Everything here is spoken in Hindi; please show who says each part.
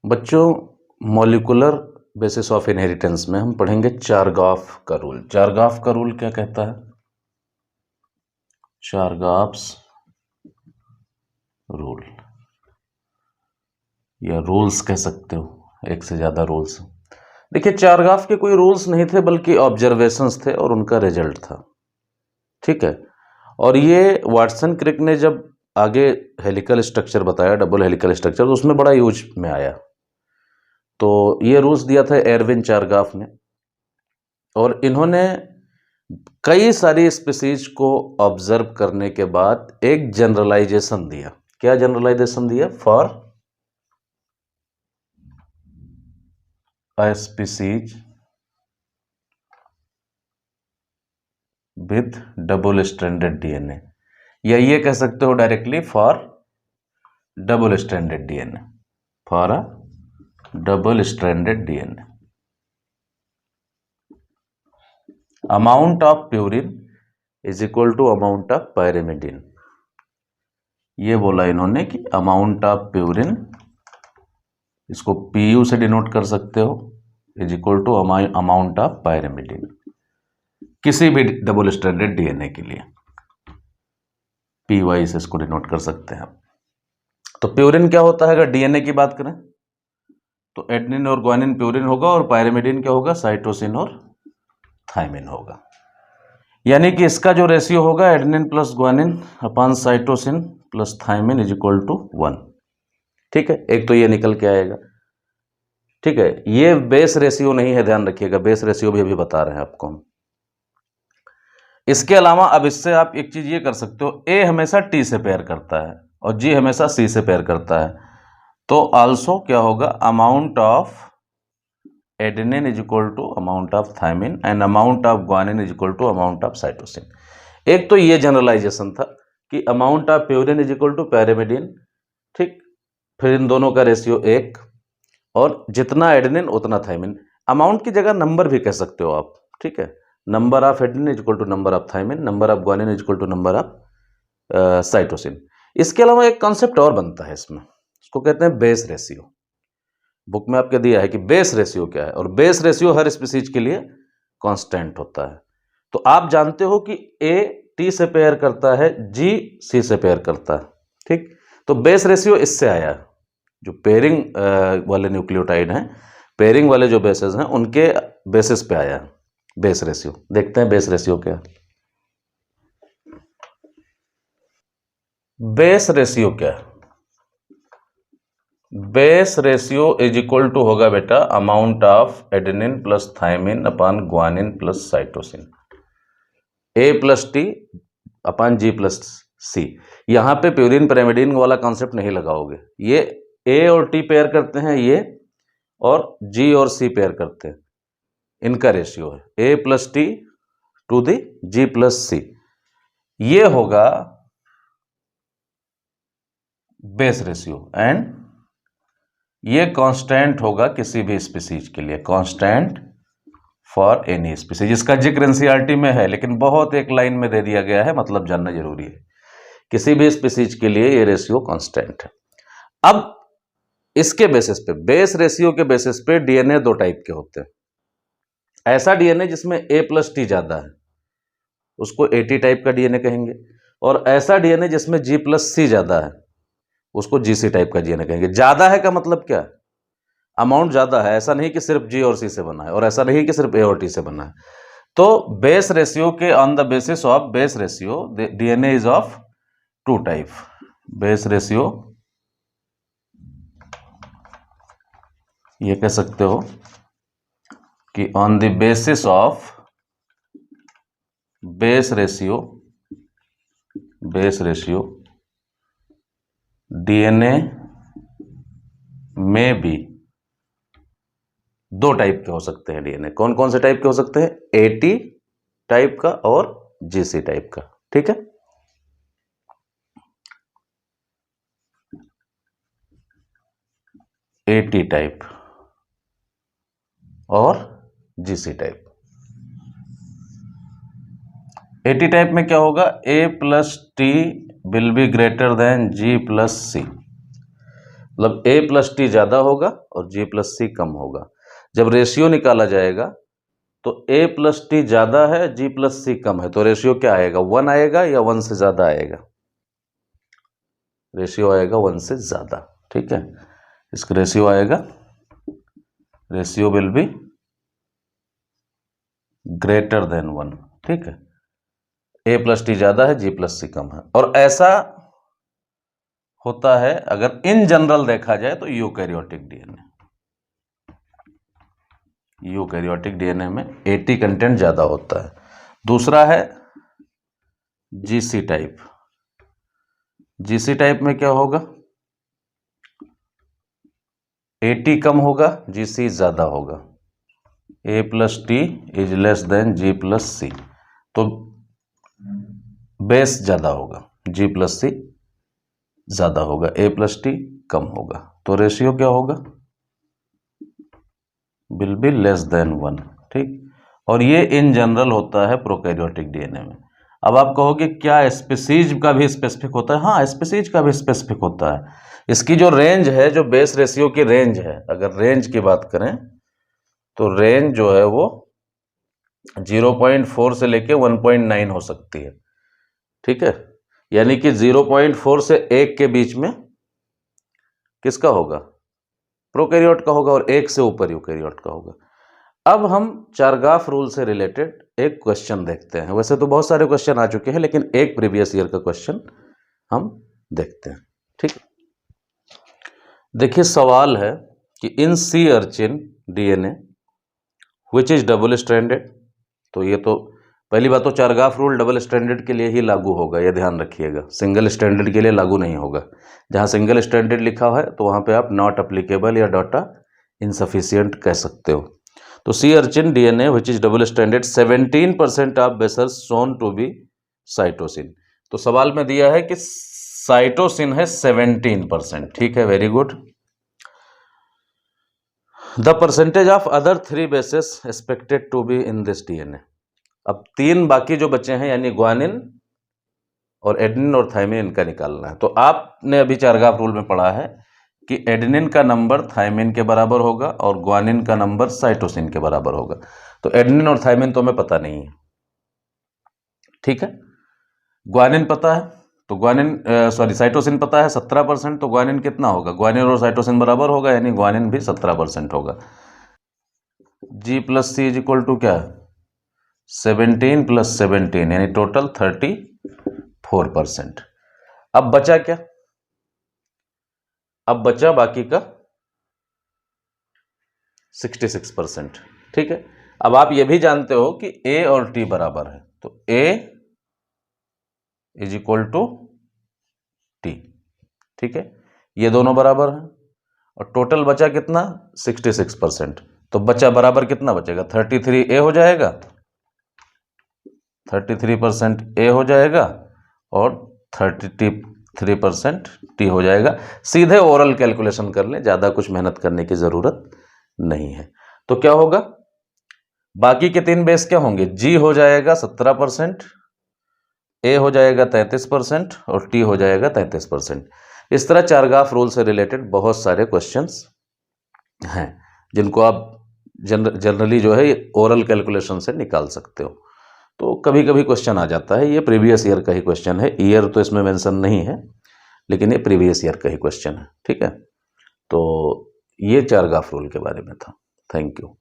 Speaker 1: बच्चों, मॉलिक्यूलर बेसिस ऑफ इनहेरिटेंस में हम पढ़ेंगे चारगाफ का रूल। चारगाफ का रूल क्या कहता है? चारगाफ्स रूल या रूल्स कह सकते हो, एक से ज्यादा रूल्स। देखिए, चारगाफ के कोई रूल्स नहीं थे बल्कि ऑब्जर्वेशंस थे और उनका रिजल्ट था। ठीक है। और ये वाटसन क्रिक ने जब आगे हेलिकल स्ट्रक्चर बताया, डबल हेलिकल स्ट्रक्चर, तो उसमें बड़ा यूज में आया। तो ये रूल्स दिया था एरविन चारगाफ ने, और इन्होंने कई सारी स्पीसीज को ऑब्जर्व करने के बाद एक जनरलाइजेशन दिया। क्या जनरलाइजेशन दिया? For a species with double stranded DNA, या ये कह सकते हो directly for double stranded DNA, for a double stranded DNA. Amount of purine is equal to amount of pyrimidine. ये बोला इन्होंने कि अमाउंट ऑफ प्यूरिन, इसको पीयू से डिनोट कर सकते हो, is equal to amount of pyrimidine, किसी भी डबल स्ट्रैंडेड डीएनए के लिए पी वाई से इसको डिनोट कर सकते हैं। तो प्यूरिन क्या होता है? अगर डीएनए की बात करें तो एडेनिन और ग्वानिन प्यूरिन होगा, और पायरिमिडिन क्या होगा? साइटोसिन और थाइमिन होगा। यानी कि इसका जो रेशियो होगा adenine plus guanine upon cytosine plus thymine is equal to 1। ठीक है, एक तो ये निकल के आएगा। ठीक है, ये बेस रेशियो नहीं है, ध्यान रखिएगा, बेस रेशियो भी अभी बता रहे हैं आपको हम। इसके अलावा अब इससे आप एक चीज ये कर सकते हो, ए हमेशा टी से पेयर करता है और जी हमेशा सी से पेयर करता है, तो आल्सो क्या होगा? Amount of adenine is equal to amount of thymine and amount of guanine is equal to amount of cytosine. एक तो ये जनरलाइजेशन था कि amount of purine is equal to pyrimidine. ठीक, फिर इन दोनों का रेशियो 1, और जितना एडेनिन उतना थाइमिन। अमाउंट की जगह नंबर भी कह सकते हो आप। ठीक है, number of adenine is equal to number of thymine, number of guanine is equal to number of cytosine. इसके अलावा एक कॉन्सेप्ट और बनता है इसमें, इसको कहते हैं बेस रेशियो। बुक में आपके दिया है कि बेस रेशियो क्या है, और बेस रेशियो हर स्पीसीज के लिए कांस्टेंट होता है। तो आप जानते हो कि ए टी से पेयर करता है, जी सी से पेयर करता है। ठीक, तो बेस रेशियो इससे आया, जो पेयरिंग वाले न्यूक्लियोटाइड हैं, पेयरिंग वाले जो बेसेस हैं, उनके बेसिस पे आया बेस रेशियो। देखते हैं बेस रेशियो क्या है। बेस रेशियो क्या है? Base ratio is equal to होगा बेटा amount of adenine plus thymine upon guanine plus cytosine, A plus T upon G plus C. यहां पे प्यूरिन पिरामिडिन वाला कॉन्सेप्ट नहीं लगाओगे, ये ए और टी पेयर करते हैं ये, और जी और सी पेयर करते हैं, इनका रेशियो है A plus T to the G plus C. ये होगा बेस रेशियो, एंड ये कांस्टेंट होगा किसी भी स्पीसीज के लिए, कांस्टेंट फॉर एनी स्पीसीज। इसका जिक्र एनसीईआरटी में है, लेकिन बहुत एक लाइन में दे दिया गया है, मतलब जानना जरूरी है। किसी भी स्पीसीज के लिए ये रेशियो कांस्टेंट है। अब इसके बेसिस पे, बेस रेशियो के बेसिस पे डीएनए दो टाइप के होते हैं। ऐसा डीएनए जिसमें ए प्लस टी ज्यादा है, उसको एटी टाइप का डीएनए कहेंगे, और ऐसा डीएनए जिसमें जी प्लस सी ज्यादा है, उसको जीसी टाइप का डीएनए कहेंगे। ज्यादा है का मतलब क्या? अमाउंट ज्यादा है, ऐसा नहीं कि सिर्फ जी और सी से बना है, और ऐसा नहीं कि सिर्फ ए और टी से बना है। तो बेस रेशियो के on the basis of base ratio DNA is of two type. Base ratio ये कह सकते हो कि on the basis of base ratio DNA में भी दो टाइप के हो सकते हैं डीएनए। कौन कौन से टाइप के हो सकते हैं? एटी टाइप का और जीसी टाइप का। ठीक है, एटी टाइप और जीसी टाइप। एटी टाइप में क्या होगा? A plus T will be greater than G plus C. मतलब a प्लस टी ज़्यादा होगा और g प्लस सी कम होगा। जब रेशियो निकाला जाएगा तो a प्लस टी ज़्यादा है, g प्लस सी कम है, तो रेशियो क्या आएगा, 1 आएगा या 1 से ज़्यादा आएगा? रेशियो आएगा 1 से ज़्यादा। ठीक है, इसका रेशियो आएगा, ratio will be greater then 1। ठीक है, a प्लस टी ज़्यादा है, g प्लस सी कम है। और ऐसा होता है अगर इन जनरल देखा जाए तो यूकैरियोटिक डीएनए, यूकैरियोटिक डीएनए में AT कंटेंट ज़्यादा होता है। दूसरा है GC टाइप। GC टाइप में क्या होगा, AT कम होगा, GC ज़्यादा होगा। A plus T is less than G plus C, तो बेस ज़्यादा होगा, G प्लस सी ज़्यादा होगा, A प्लस टी कम होगा, तो रेशियो क्या होगा, विल बी लेस देन 1। ठीक, और ये इन जनरल होता है प्रोकैरियोटिक डीएनए में। अब आप कहोगे क्या स्पीसीज का भी स्पेसिफिक होता है? हाँ, स्पीसीज का भी स्पेसिफिक होता है। इसकी जो रेंज है, जो बेस रेशियो की रेंज है, अगर रेंज की बात करें तो रेंज जो है वो 0.4 से लेके 1.9 हो सकती है। ठीक है, यानी कि 0.4 से 1 के बीच में किसका होगा, प्रोकैरियोट का होगा, और 1 से ऊपर यूकैरियोट का होगा। अब हम चारगाफ रूल से रिलेटेड एक क्वेश्चन देखते हैं। वैसे तो बहुत सारे क्वेश्चन आ चुके हैं, लेकिन एक प्रीवियस ईयर का क्वेश्चन हम देखते हैं। ठीक, देखिए सवाल है कि in sea urchin DNA which is double stranded. तो ये तो पहली बात तो चारगाफ रूल डबल स्टैंडर्ड के लिए ही लागू होगा, ये ध्यान रखिएगा, सिंगल स्टैंडर्ड के लिए लागू नहीं होगा। जहाँ सिंगल स्टैंडर्ड लिखा है तो वहाँ पे आप नॉट अप्लीकेबल या डाटा इनसफिशियंट कह सकते हो। तो sea urchin DNA which is double standard 17% of basals shown to be cytosine. तो सवाल में दिया है कि साइटोसिन है 17%। ठीक है, very good. The percentage of other 3 bases expected to be in this DNA. अब 3 बाकी जो बचे हैं, यानी ग्वानिन और एडेनिन और थायमिन का निकालना है। तो आपने अभी चारगाफ रूल में पढ़ा है कि एडेनिन का नंबर थायमिन के बराबर होगा और ग्वानिन का नंबर साइटोसिन के बराबर होगा। तो एडेनिन और थायमिन तो हमें पता नहीं है। ठीक है, ग्वानिन पता है, तो ग्वानिन साइटोसिन पता है 17%, तो ग्वानिन कितना होगा, ग्वानिन और साइटोसिन बराबर होगा, यानी ग्वानिन भी 17% होगा। G plus C is equal to क्या, 17 प्लस 17, यानी टोटल 34%। अब बचा क्या, अब बचा बाकी का 66%। ठीक है, अब आप ये भी जानते हो कि A और T बराबर है, तो A is equal to T। ठीक है, ये दोनों बराबर हैं और टोटल बचा कितना, 66%। तो बचा बराबर कितना बचेगा, 33 A हो जाएगा, 33% A हो जाएगा और 33% T हो जाएगा। सीधे ओरल कैलकुलेशन कर लें, ज़्यादा कुछ मेहनत करने की ज़रूरत नहीं है। तो क्या होगा, बाकी के 3 बेस क्या होंगे, G हो जाएगा 17%, A हो जाएगा 33% और T हो जाएगा 33%। इस तरह चारगाफ रूल से रिलेटेड बहुत सारे क्वेश्चंस हैं जिनको आप जनरली जो है ओरल कैलकुलेशन से निकाल सकते हो। तो कभी कभी क्वेश्चन आ जाता है, ये प्रीवियस ईयर का ही क्वेश्चन है, ईयर तो इसमें मेंशन नहीं है, लेकिन ये प्रीवियस ईयर का ही क्वेश्चन है। ठीक है, तो ये चारगाफ रूल के बारे में था। Thank you.